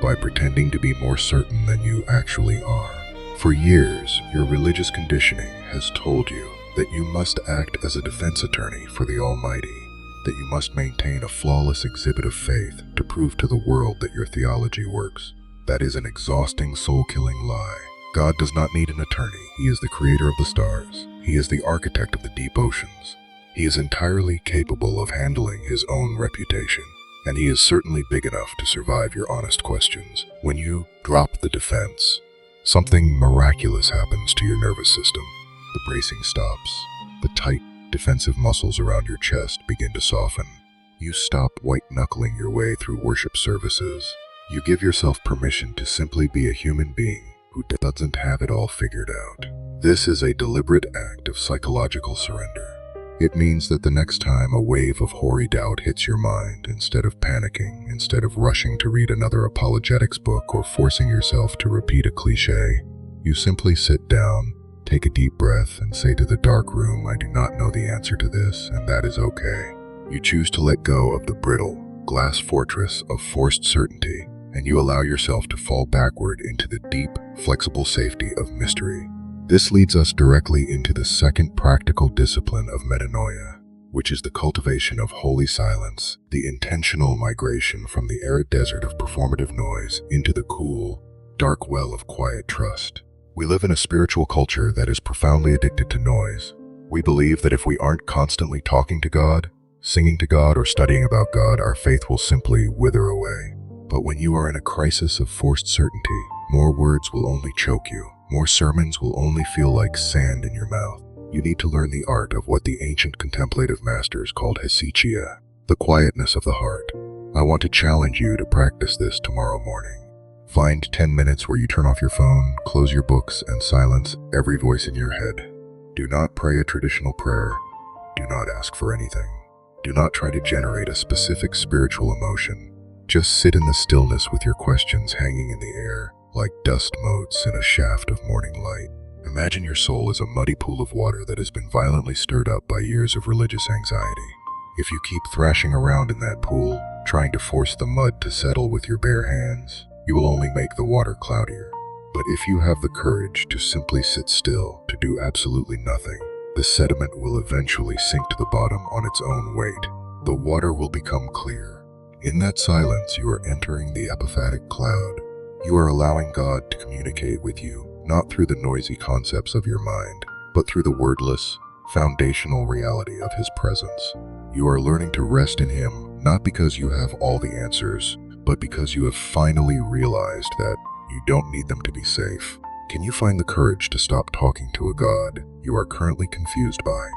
Speaker 1: by pretending to be more certain than you actually are. For years, your religious conditioning has told you that you must act as a defense attorney for the Almighty, that you must maintain a flawless exhibit of faith to prove to the world that your theology works. That is an exhausting, soul-killing lie. God does not need an attorney. He is the creator of the stars. He is the architect of the deep oceans. He is entirely capable of handling his own reputation, and he is certainly big enough to survive your honest questions. When you drop the defense, something miraculous happens to your nervous system. The bracing stops. The tight, defensive muscles around your chest begin to soften. You stop white-knuckling your way through worship services. You give yourself permission to simply be a human being who doesn't have it all figured out. This is a deliberate act of psychological surrender. It means that the next time a wave of hoary doubt hits your mind, instead of panicking, instead of rushing to read another apologetics book or forcing yourself to repeat a cliche, you simply sit down, take a deep breath, and say to the dark room, "I do not know the answer to this, and that is okay." You choose to let go of the brittle, glass fortress of forced certainty, and you allow yourself to fall backward into the deep, flexible safety of mystery. This leads us directly into the second practical discipline of metanoia. which is the cultivation of holy silence, the intentional migration from the arid desert of performative noise into the cool, dark well of quiet trust. We live in a spiritual culture that is profoundly addicted to noise. We believe that if we aren't constantly talking to God, singing to God, or studying about God, our faith will simply wither away. But when you are in a crisis of forced certainty, more words will only choke you. More sermons will only feel like sand in your mouth. You need to learn the art of what the ancient contemplative masters called hesychia, the quietness of the heart. I want to challenge you to practice this tomorrow morning. Find 10 minutes where you turn off your phone, close your books, and silence every voice in your head. Do not pray a traditional prayer. Do not ask for anything. Do not try to generate a specific spiritual emotion. Just sit in the stillness with your questions hanging in the air like dust motes in a shaft of morning light. Imagine your soul as a muddy pool of water that has been violently stirred up by years of religious anxiety. If you keep thrashing around in that pool, trying to force the mud to settle with your bare hands, you will only make the water cloudier. But if you have the courage to simply sit still, to do absolutely nothing, the sediment will eventually sink to the bottom on its own weight. The water will become clear. In that silence, you are entering the epiphatic cloud. You are allowing God to communicate with you, not through the noisy concepts of your mind, but through the wordless, foundational reality of His presence. You are learning to rest in Him, not because you have all the answers, but because you have finally realized that you don't need them to be safe. Can you find the courage to stop talking to a God you are currently confused by,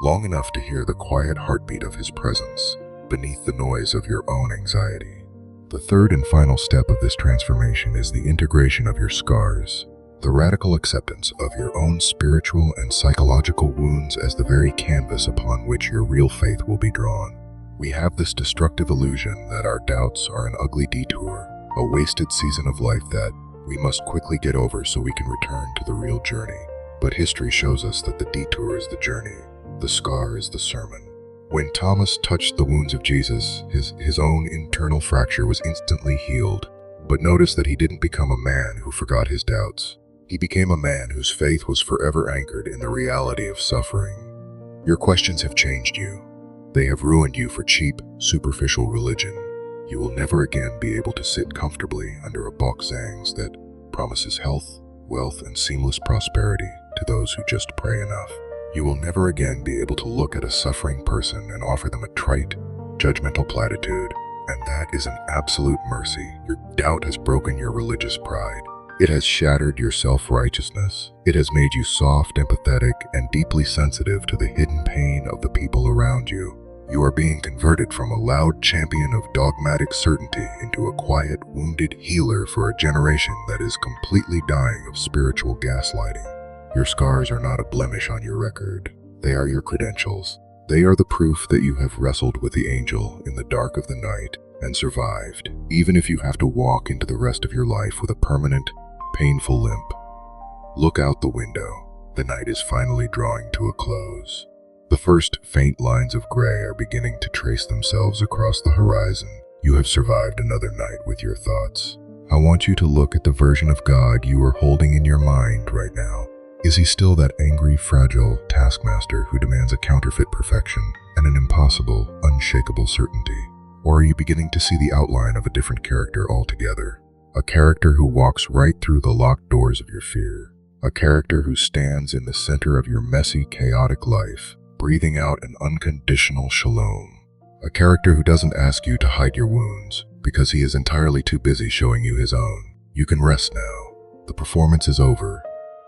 Speaker 1: long enough to hear the quiet heartbeat of His presence beneath the noise of your own anxiety? The third and final step of this transformation is the integration of your scars, the radical acceptance of your own spiritual and psychological wounds as the very canvas upon which your real faith will be drawn. We have this destructive illusion that our doubts are an ugly detour, a wasted season of life that we must quickly get over so we can return to the real journey. But history shows us that the detour is the journey, the scar is the sermon. When Thomas touched the wounds of Jesus, his own internal fracture was instantly healed. But notice that he didn't become a man who forgot his doubts. He became a man whose faith was forever anchored in the reality of suffering. Your questions have changed you. They have ruined you for cheap, superficial religion. You will never again be able to sit comfortably under a boxangs that promises health, wealth, and seamless prosperity to those who just pray enough. You will never again be able to look at a suffering person and offer them a trite, judgmental platitude, and that is an absolute mercy. Your doubt has broken your religious pride. It has shattered your self-righteousness. It has made you soft, empathetic, and deeply sensitive to the hidden pain of the people around you. You are being converted from a loud champion of dogmatic certainty into a quiet, wounded healer for a generation that is completely dying of spiritual gaslighting. Your scars are not a blemish on your record. They are your credentials. They are the proof that you have wrestled with the angel in the dark of the night and survived, even if you have to walk into the rest of your life with a permanent, painful limp. Look out the window. The night is finally drawing to a close. The first faint lines of gray are beginning to trace themselves across the horizon. You have survived another night with your thoughts. I want you to look at the version of God you are holding in your mind right now. Is he still that angry, fragile taskmaster who demands a counterfeit perfection and an impossible, unshakable certainty? Or are you beginning to see the outline of a different character altogether? A character who walks right through the locked doors of your fear. A character who stands in the center of your messy, chaotic life, breathing out an unconditional shalom. A character who doesn't ask you to hide your wounds, because he is entirely too busy showing you his own. You can rest now. The performance is over.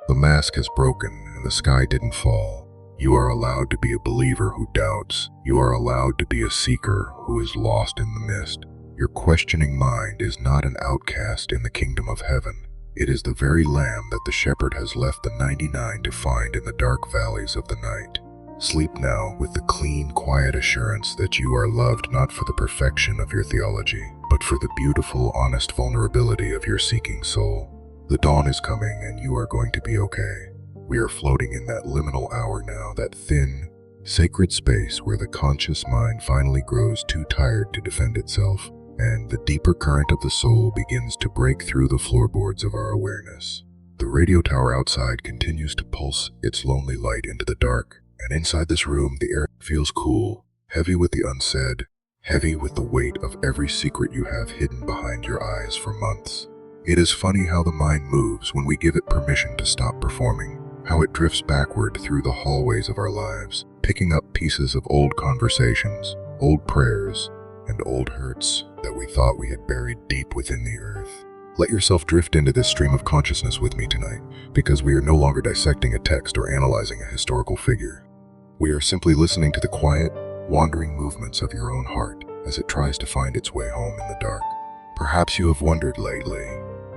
Speaker 1: The mask has broken and the sky didn't fall. You are allowed to be a believer who doubts. You are allowed to be a seeker who is lost in the mist. Your questioning mind is not an outcast in the kingdom of heaven. It is the very lamb that the shepherd has left the 99 to find in the dark valleys of the night. Sleep now with the clean, quiet assurance that you are loved not for the perfection of your theology, but for the beautiful, honest vulnerability of your seeking soul. The dawn is coming and you are going to be okay. We are floating in that liminal hour now, that thin, sacred space where the conscious mind finally grows too tired to defend itself, and the deeper current of the soul begins to break through the floorboards of our awareness. The radio tower outside continues to pulse its lonely light into the dark, And inside this room, the air feels cool, heavy with the unsaid, heavy with the weight of every secret you have hidden behind your eyes for months. It is funny how the mind moves when we give it permission to stop performing, how it drifts backward through the hallways of our lives, picking up pieces of old conversations, old prayers, and old hurts that we thought we had buried deep within the earth. Let yourself drift into this stream of consciousness with me tonight, because we are no longer dissecting a text or analyzing a historical figure. We are simply listening to the quiet, wandering movements of your own heart as it tries to find its way home in the dark. Perhaps you have wondered lately,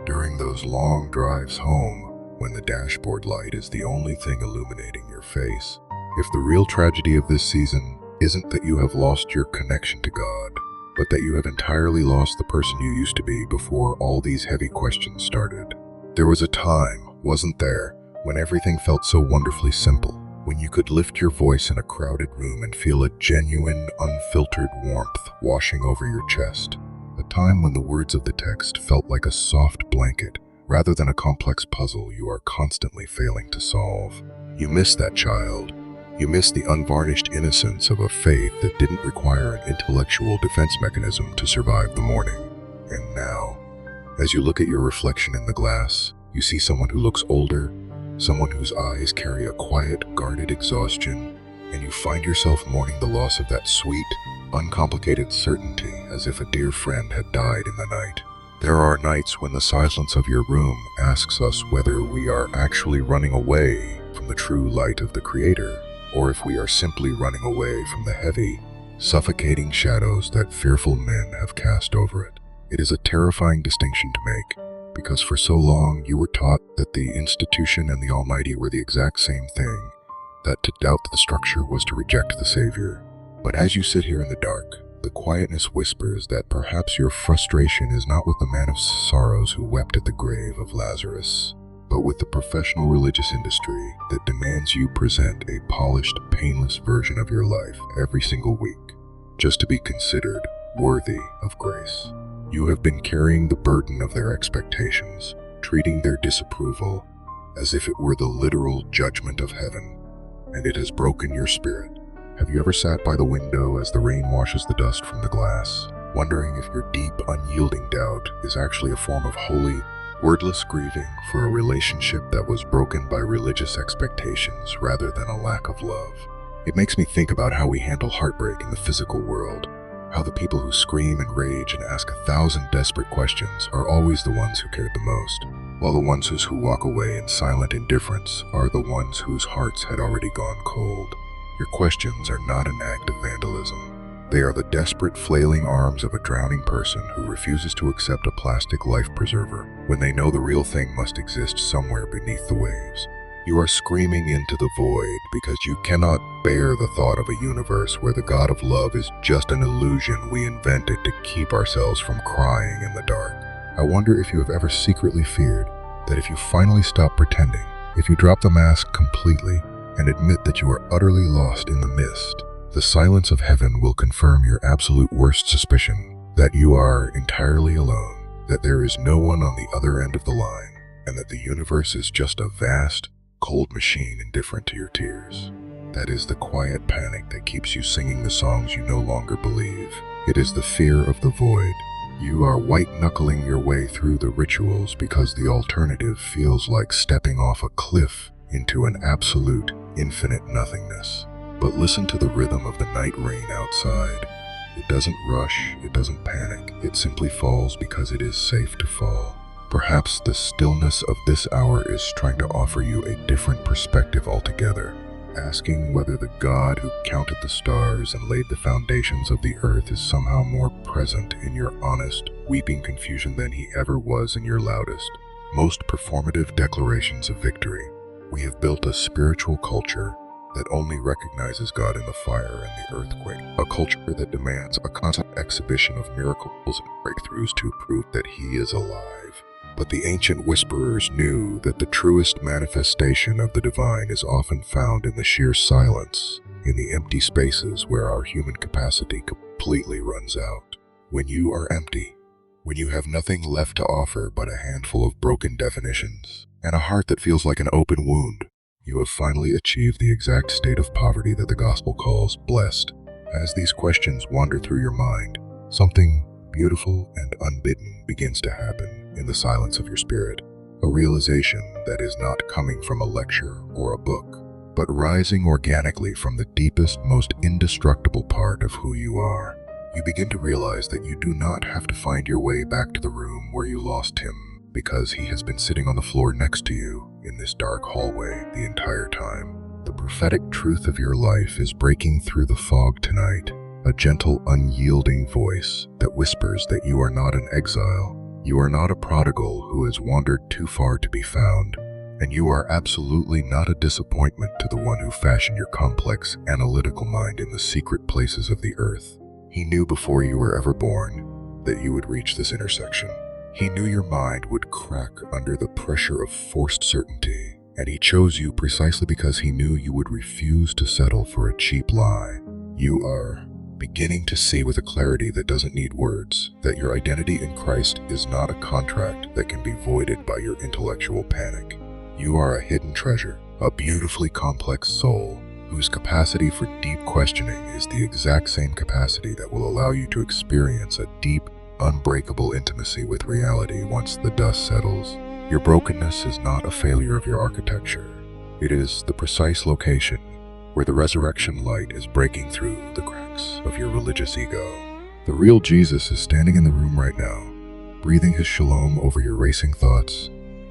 Speaker 1: during those long drives home, when the dashboard light is the only thing illuminating your face, if the real tragedy of this season isn't that you have lost your connection to God, but that you have entirely lost the person you used to be before all these heavy questions started. There was a time, wasn't there, when everything felt so wonderfully simple, when you could lift your voice in a crowded room and feel a genuine, unfiltered warmth washing over your chest. A time when the words of the text felt like a soft blanket, rather than a complex puzzle you are constantly failing to solve. You miss that child. You miss the unvarnished innocence of a faith that didn't require an intellectual defense mechanism to survive the morning. And now, as you look at your reflection in the glass, you see someone who looks older, someone whose eyes carry a quiet, guarded exhaustion, and you find yourself mourning the loss of that sweet, uncomplicated certainty as if a dear friend had died in the night. There are nights when the silence of your room asks us whether we are actually running away from the true light of the Creator, or if we are simply running away from the heavy, suffocating shadows that fearful men have cast over it. It is a terrifying distinction to make, because for so long you were taught that the institution and the Almighty were the exact same thing, that to doubt the structure was to reject the Savior. But as you sit here in the dark, the quietness whispers that perhaps your frustration is not with the man of sorrows who wept at the grave of Lazarus, but with the professional religious industry that demands you present a polished, painless version of your life every single week, just to be considered worthy of grace. You have been carrying the burden of their expectations, treating their disapproval as if it were the literal judgment of heaven, and it has broken your spirit. Have you ever sat by the window as the rain washes the dust from the glass, wondering if your deep, unyielding doubt is actually a form of holy, wordless grieving for a relationship that was broken by religious expectations rather than a lack of love? It makes me think about how we handle heartbreak in the physical world, how the people who scream and rage and ask 1,000 desperate questions are always the ones who cared the most, while the ones who walk away in silent indifference are the ones whose hearts had already gone cold. Your questions are not an act of vandalism. They are the desperate, flailing arms of a drowning person who refuses to accept a plastic life preserver when they know the real thing must exist somewhere beneath the waves. You are screaming into the void because you cannot bear the thought of a universe where the God of love is just an illusion we invented to keep ourselves from crying in the dark. I wonder if you have ever secretly feared that if you finally stop pretending, if you drop the mask completely and admit that you are utterly lost in the mist, the silence of heaven will confirm your absolute worst suspicion that you are entirely alone, that there is no one on the other end of the line, and that the universe is just a vast, cold machine indifferent to your tears. That is the quiet panic that keeps you singing the songs you no longer believe. It is the fear of the void. You are white-knuckling your way through the rituals because the alternative feels like stepping off a cliff into an absolute, infinite nothingness. But listen to the rhythm of the night rain outside. It doesn't rush, it doesn't panic, it simply falls because it is safe to fall. Perhaps the stillness of this hour is trying to offer you a different perspective altogether, asking whether the God who counted the stars and laid the foundations of the earth is somehow more present in your honest, weeping confusion than he ever was in your loudest, most performative declarations of victory. We have built a spiritual culture that only recognizes God in the fire and the earthquake, a culture that demands a constant exhibition of miracles and breakthroughs to prove that he is alive. But the ancient whisperers knew that the truest manifestation of the divine is often found in the sheer silence, in the empty spaces where our human capacity completely runs out. When you are empty, when you have nothing left to offer but a handful of broken definitions, and a heart that feels like an open wound, You have finally achieved the exact state of poverty that the gospel calls blessed. As these questions wander through your mind, something beautiful and unbidden begins to happen in the silence of your spirit. A realization that is not coming from a lecture or a book, but rising organically from the deepest, most indestructible part of who you are. You begin to realize that you do not have to find your way back to the room where you lost him, because he has been sitting on the floor next to you in this dark hallway the entire time. The prophetic truth of your life is breaking through the fog tonight, a gentle, unyielding voice that whispers that you are not an exile, you are not a prodigal who has wandered too far to be found, and you are absolutely not a disappointment to the one who fashioned your complex, analytical mind in the secret places of the earth. He knew before you were ever born that you would reach this intersection. He knew your mind would crack under the pressure of forced certainty, and he chose you precisely because he knew you would refuse to settle for a cheap lie. You are beginning to see with a clarity that doesn't need words that your identity in Christ is not a contract that can be voided by your intellectual panic. You are a hidden treasure, a beautifully complex soul whose capacity for deep questioning is the exact same capacity that will allow you to experience a deep, unbreakable intimacy with reality once the dust settles. Your brokenness is not a failure of your architecture. It is the precise location where the resurrection light is breaking through the cracks of your religious ego. The real Jesus is standing in the room right now, breathing his shalom over your racing thoughts,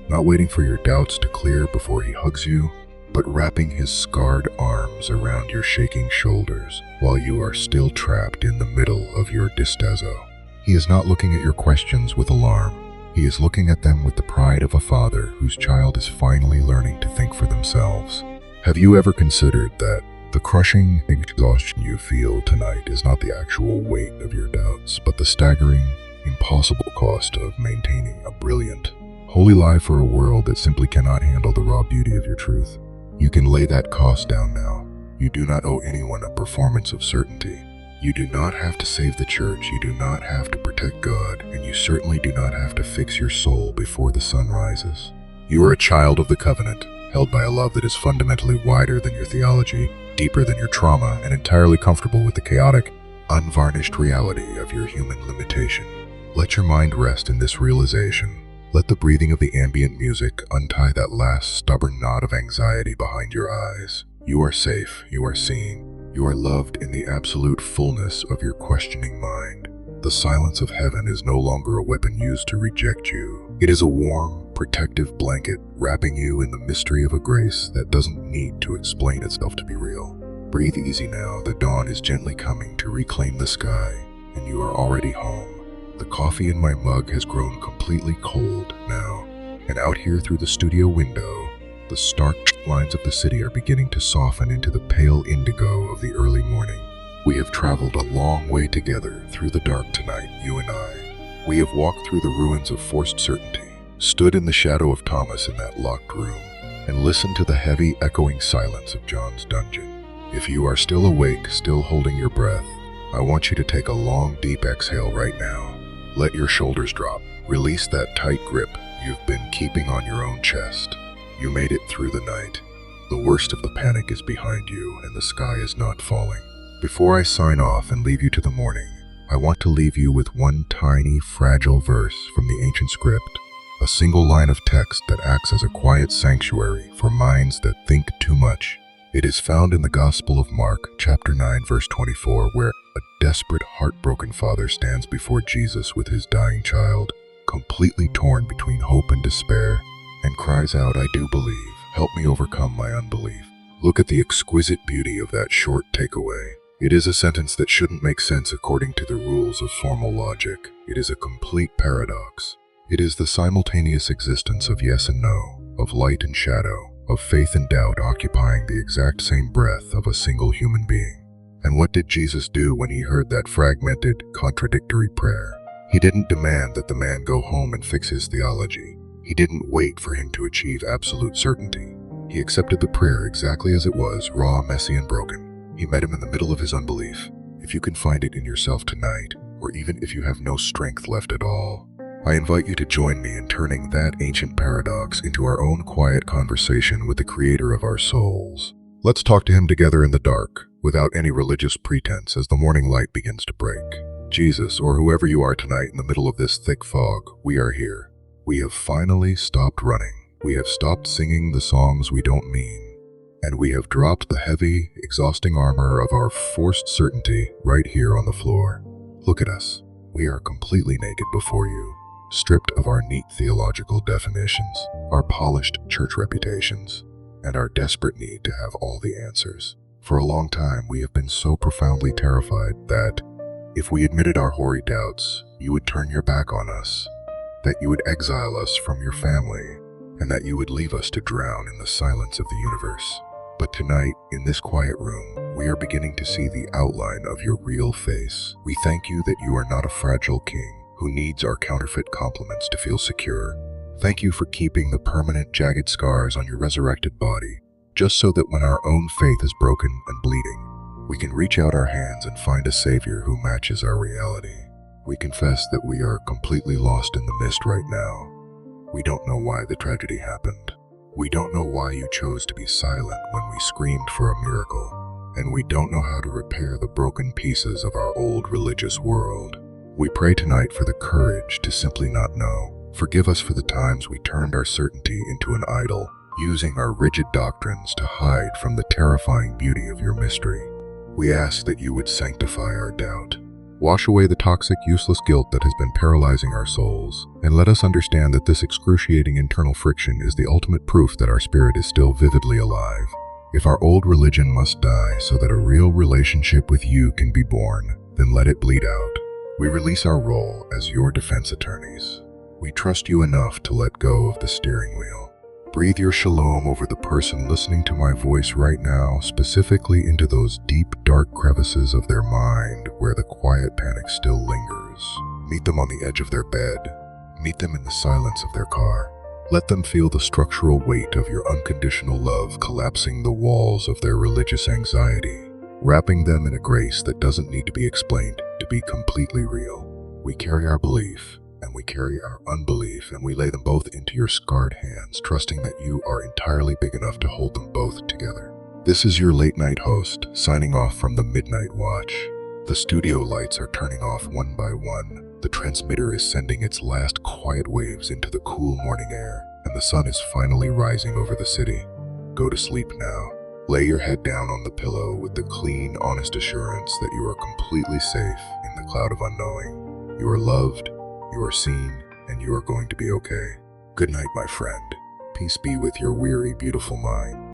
Speaker 1: not waiting for your doubts to clear before he hugs you, but wrapping his scarred arms around your shaking shoulders while you are still trapped in the middle of your distazo. He is not looking at your questions with alarm. He is looking at them with the pride of a father whose child is finally learning to think for themselves. Have you ever considered that the crushing exhaustion you feel tonight is not the actual weight of your doubts, but the staggering, impossible cost of maintaining a brilliant, holy lie for a world that simply cannot handle the raw beauty of your truth? You can lay that cost down now. You do not owe anyone a performance of certainty. You do not have to save the church, you do not have to protect God, and you certainly do not have to fix your soul before the sun rises. You are a child of the covenant, held by a love that is fundamentally wider than your theology, deeper than your trauma, and entirely comfortable with the chaotic, unvarnished reality of your human limitation. Let your mind rest in this realization. Let the breathing of the ambient music untie that last stubborn knot of anxiety behind your eyes. You are safe, you are seen. You are loved in the absolute fullness of your questioning mind. The silence of heaven is no longer a weapon used to reject you. It is a warm, protective blanket wrapping you in the mystery of a grace that doesn't need to explain itself to be real. Breathe easy now, the dawn is gently coming to reclaim the sky, and you are already home. The coffee in my mug has grown completely cold now, and out here through the studio window, the stark lines of the city are beginning to soften into the pale indigo of the early morning. We have traveled a long way together through the dark tonight, you and I. We have walked through the ruins of forced certainty, stood in the shadow of Thomas in that locked room, and listened to the heavy, echoing silence of John's dungeon. If you are still awake, still holding your breath, I want you to take a long, deep exhale right now. Let your shoulders drop. Release that tight grip you've been keeping on your own chest. You made it through the night. The worst of the panic is behind you, and the sky is not falling. Before I sign off and leave you to the morning, I want to leave you with one tiny, fragile verse from the ancient script, a single line of text that acts as a quiet sanctuary for minds that think too much. It is found in the Gospel of Mark, chapter 9, verse 24, where a desperate, heartbroken father stands before Jesus with his dying child, completely torn between hope and despair, and cries out, "I do believe. Help me overcome my unbelief." Look at the exquisite beauty of that short takeaway. It is a sentence that shouldn't make sense according to the rules of formal logic. It is a complete paradox. It is the simultaneous existence of yes and no, of light and shadow, of faith and doubt occupying the exact same breath of a single human being. And what did Jesus do when he heard that fragmented, contradictory prayer? He didn't demand that the man go home and fix his theology. He didn't wait for him to achieve absolute certainty. He accepted the prayer exactly as it was, raw, messy, and broken. He met him in the middle of his unbelief. If you can find it in yourself tonight, or even if you have no strength left at all, I invite you to join me in turning that ancient paradox into our own quiet conversation with the creator of our souls. Let's talk to him together in the dark, without any religious pretense, as the morning light begins to break. Jesus, or whoever you are tonight in the middle of this thick fog, we are here. We have finally stopped running. We have stopped singing the songs we don't mean. And we have dropped the heavy, exhausting armor of our forced certainty right here on the floor. Look at us. We are completely naked before you, stripped of our neat theological definitions, our polished church reputations, and our desperate need to have all the answers. For a long time, we have been so profoundly terrified that if we admitted our hoary doubts, you would turn your back on us, that you would exile us from your family, and that you would leave us to drown in the silence of the universe. But tonight, in this quiet room, we are beginning to see the outline of your real face. We thank you that you are not a fragile king who needs our counterfeit compliments to feel secure. Thank you for keeping the permanent jagged scars on your resurrected body, just so that when our own faith is broken and bleeding, we can reach out our hands and find a Savior who matches our reality. We confess that we are completely lost in the mist right now. We don't know why the tragedy happened. We don't know why you chose to be silent when we screamed for a miracle, and we don't know how to repair the broken pieces of our old religious world. We pray tonight for the courage to simply not know. Forgive us for the times we turned our certainty into an idol, using our rigid doctrines to hide from the terrifying beauty of your mystery. We ask that you would sanctify our doubt. Wash away the toxic, useless guilt that has been paralyzing our souls, and let us understand that this excruciating internal friction is the ultimate proof that our spirit is still vividly alive. If our old religion must die so that a real relationship with you can be born, then let it bleed out. We release our role as your defense attorneys. We trust you enough to let go of the steering wheel. Breathe your shalom over the person listening to my voice right now, specifically into those deep, dark crevices of their mind where the quiet panic still lingers. Meet them on the edge of their bed. Meet them in the silence of their car. Let them feel the structural weight of your unconditional love collapsing the walls of their religious anxiety, wrapping them in a grace that doesn't need to be explained to be completely real. We carry our belief, and we carry our unbelief, and we lay them both into your scarred hands, trusting that you are entirely big enough to hold them both together. This is your late night host, signing off from the Midnight Watch. The studio lights are turning off one by one. The transmitter is sending its last quiet waves into the cool morning air, and the sun is finally rising over the city. Go to sleep now. Lay your head down on the pillow with the clean, honest assurance that you are completely safe in the cloud of unknowing. You are loved, you are seen, and you are going to be okay. Good night, my friend. Peace be with your weary, beautiful mind.